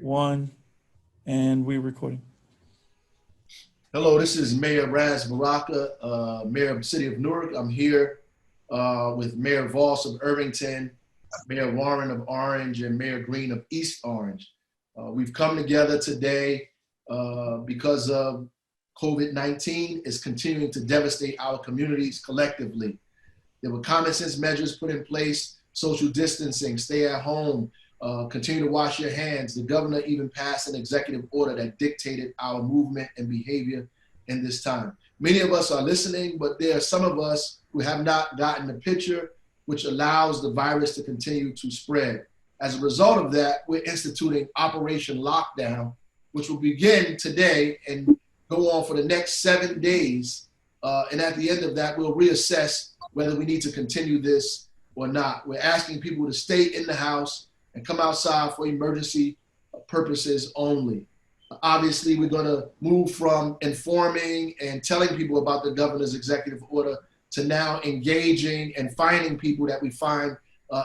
one, and we're recording. Hello, this is Mayor Ras Baraka, Mayor of the City of Newark. I'm here with Mayor Voss of Irvington, Mayor Warren of Orange, and Mayor Green of East Orange. We've come together today because of COVID-19 is continuing to devastate our communities collectively. There were common sense measures put in place, social distancing, stay at home, continue to wash your hands. The governor even passed an executive order that dictated our movement and behavior in this time. Many of us are listening, but there are some of us who have not gotten the picture, which allows the virus to continue to spread. As a result of that, we're instituting Operation Lockdown, which will begin today and go on for the next 7 days. And at the end of that, we'll reassess whether we need to continue this or not. We're asking people to stay in the house and come outside for emergency purposes only. Obviously, we're going to move from informing and telling people about the governor's executive order to now engaging and finding people that we find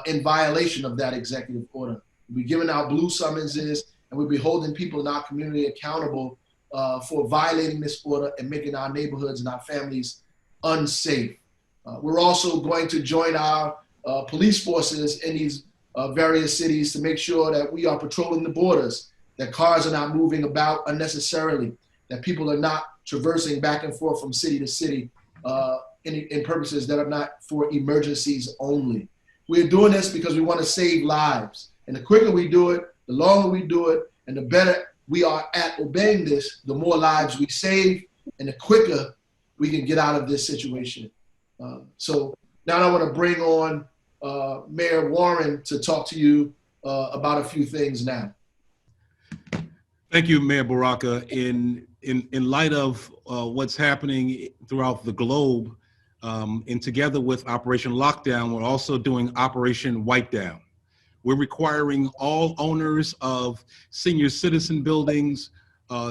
in violation of that executive order. We'll be giving out blue summonses, and we'll be holding people in our community accountable for violating this order and making our neighborhoods and our families unsafe. We're also going to join our police forces in these various cities to make sure that we are patrolling the borders, that cars are not moving about unnecessarily, that people are not traversing back and forth from city to city in purposes that are not for emergencies only. We're doing this because we want to save lives. And the quicker we do it, the longer we do it, and the better we are at obeying this, the more lives we save, and the quicker we can get out of this situation. So now I want to bring on Mayor Warren to talk to you about a few things now. Thank you, Mayor Baraka. In light of what's happening throughout the globe, and together with Operation Lockdown, we're also doing Operation Wipe Down. We're requiring all owners of senior citizen buildings,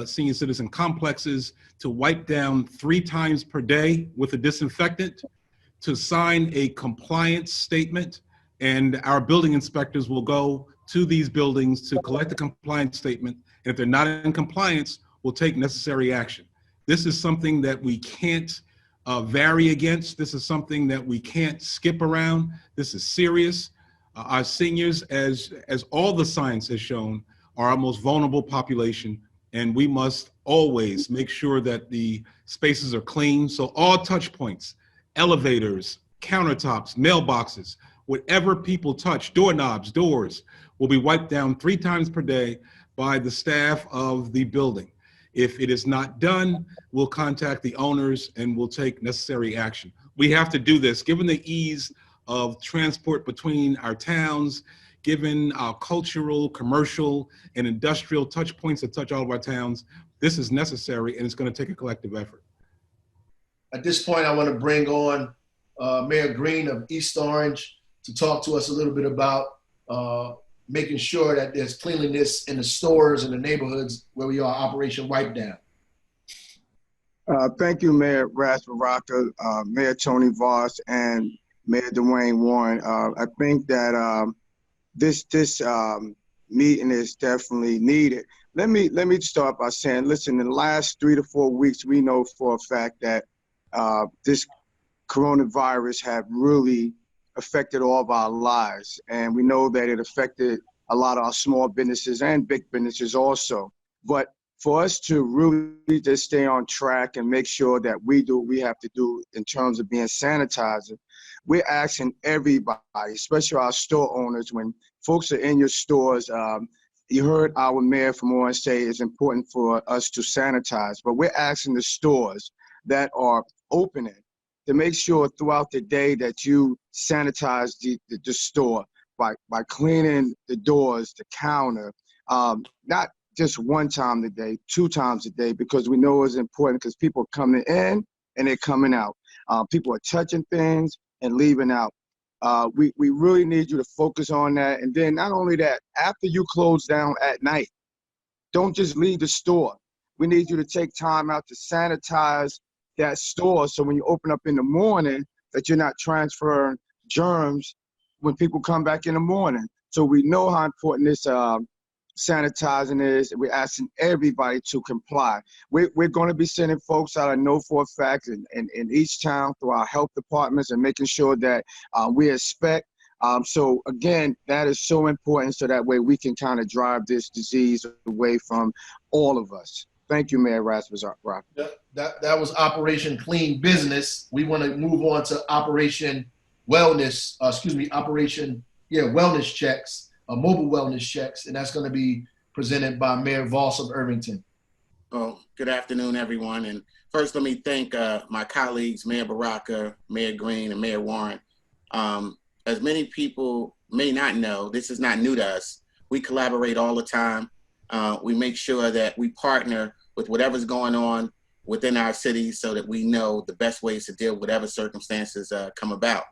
senior citizen complexes to wipe down 3 times per day with a disinfectant, to sign a compliance statement, and our building inspectors will go to these buildings to collect the compliance statement. And if they're not in compliance, we'll take necessary action. This is something that we can't vary against. This is something that we can't skip around. This is serious. Our seniors, as all the science has shown, are our most vulnerable population, and we must always make sure that the spaces are clean. So all touch points, elevators, countertops, mailboxes, whatever people touch, doorknobs, doors, will be wiped down 3 times per day by the staff of the building. If it is not done, we'll contact the owners and we'll take necessary action. We have to do this, given the ease of transport between our towns, given our cultural, commercial, and industrial touch points that touch all of our towns. This is necessary, and it's going to take a collective effort. At this point, I want to bring on Mayor Green of East Orange to talk to us a little bit about making sure that there's cleanliness in the stores and the neighborhoods where we are Operation Wipe Down. Thank you, Mayor Ras Baraka, Mayor Tony Voss, and Mayor Dwayne Warren. I think that this meeting is definitely needed. Let me start by saying, listen, in the last 3 to 4 weeks, we know for a fact that this coronavirus have really affected all of our lives. And we know that it affected a lot of our small businesses and big businesses also. But for us to really just stay on track and make sure that we do what we have to do in terms of being sanitizing, we're asking everybody, especially our store owners, when folks are in your stores, you heard our mayor from Orange say it's important for us to sanitize, but we're asking the stores that are opening to make sure throughout the day that you sanitize the store by cleaning the doors, the counter, not just 1 time a day, 2 times a day, because we know it's important because people are coming in and they're coming out. People are touching things and leaving out. We really need you to focus on that. And then not only that, after you close down at night, don't just leave the store. We need you to take time out to sanitize that store so when you open up in the morning that you're not transferring germs when people come back in the morning. So we know how important this sanitizing is. We're asking everybody to comply. We're going to be sending folks out, I know for a fact, in each town through our health departments and making sure that we expect. So again, that is so important so that way we can kind of drive this disease away from all of us. Thank you, Mayor Ras Baraka. That was Operation Clean Business. We want to move on to Operation Wellness, Operation Wellness Checks, mobile wellness checks, and that's going to be presented by Mayor Voss of Irvington. Oh, good afternoon, everyone. And first, let me thank my colleagues, Mayor Baraka, Mayor Green, and Mayor Warren. As many people may not know, this is not new to us. We collaborate all the time. We make sure that we partner with whatever's going on within our cities so that we know the best ways to deal with whatever circumstances come about.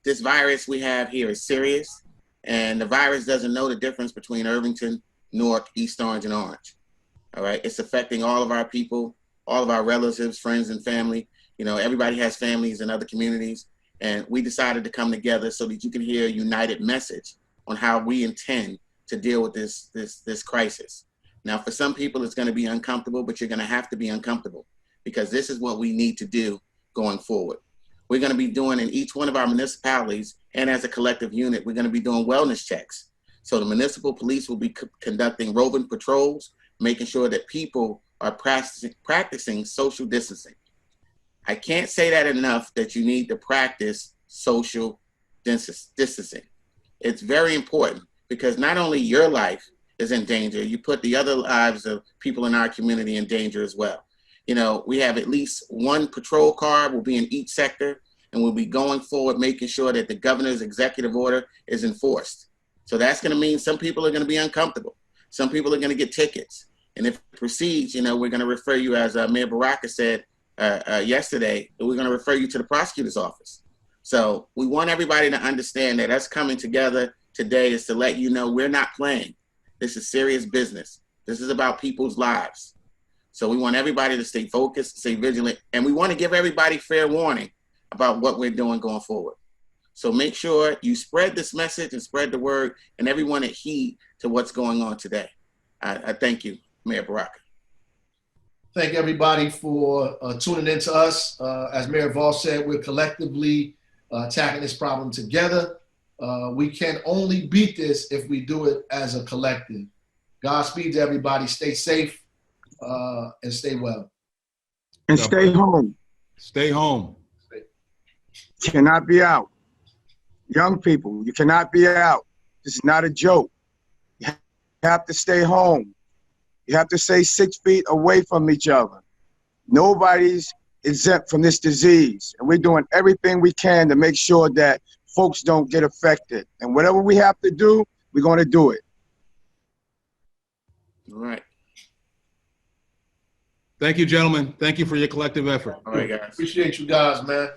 This virus we have here is serious, and the virus doesn't know the difference between Irvington, Newark, East Orange, and Orange. All right, it's affecting all of our people, all of our relatives, friends, and family. You know, everybody has families in other communities, and we decided to come together so that you can hear a united message on how we intend to deal with this crisis. Now, for some people, it's going to be uncomfortable, but you're going to have to be uncomfortable because this is what we need to do going forward. We're going to be doing in each one of our municipalities and as a collective unit, we're going to be doing wellness checks. So the municipal police will be conducting roving patrols, making sure that people are practicing social distancing. I can't say that enough that you need to practice social distancing. It's very important because not only your life is in danger, you put the other lives of people in our community in danger as well. You know, we have at least one patrol car will be in each sector, and we'll be going forward making sure that the governor's executive order is enforced. So that's going to mean some people are going to be uncomfortable. Some people are going to get tickets. And if it proceeds, you know, we're going to refer you, as Mayor Baraka said yesterday, we're going to refer you to the prosecutor's office. So we want everybody to understand that us coming together today is to let you know we're not playing. This is serious business. This is about people's lives. So we want everybody to stay focused, stay vigilant, and we want to give everybody fair warning about what we're doing going forward. So make sure you spread this message and spread the word, and everyone adhere to what's going on today. I thank you, Mayor Baraka. Thank everybody for tuning in to us. As Mayor Voss said, we're collectively tackling this problem together. We can only beat this if we do it as a collective. Godspeed to everybody. Stay safe and stay well. And stay home. Stay home. Cannot be out. Young people, you cannot be out. This is not a joke. You have to stay home. You have to stay 6 feet away from each other. Nobody's exempt from this disease. And we're doing everything we can to make sure that folks don't get affected. And whatever we have to do, we're going to do it. All right. Thank you, gentlemen. Thank you for your collective effort. All right, guys. Appreciate you guys, man.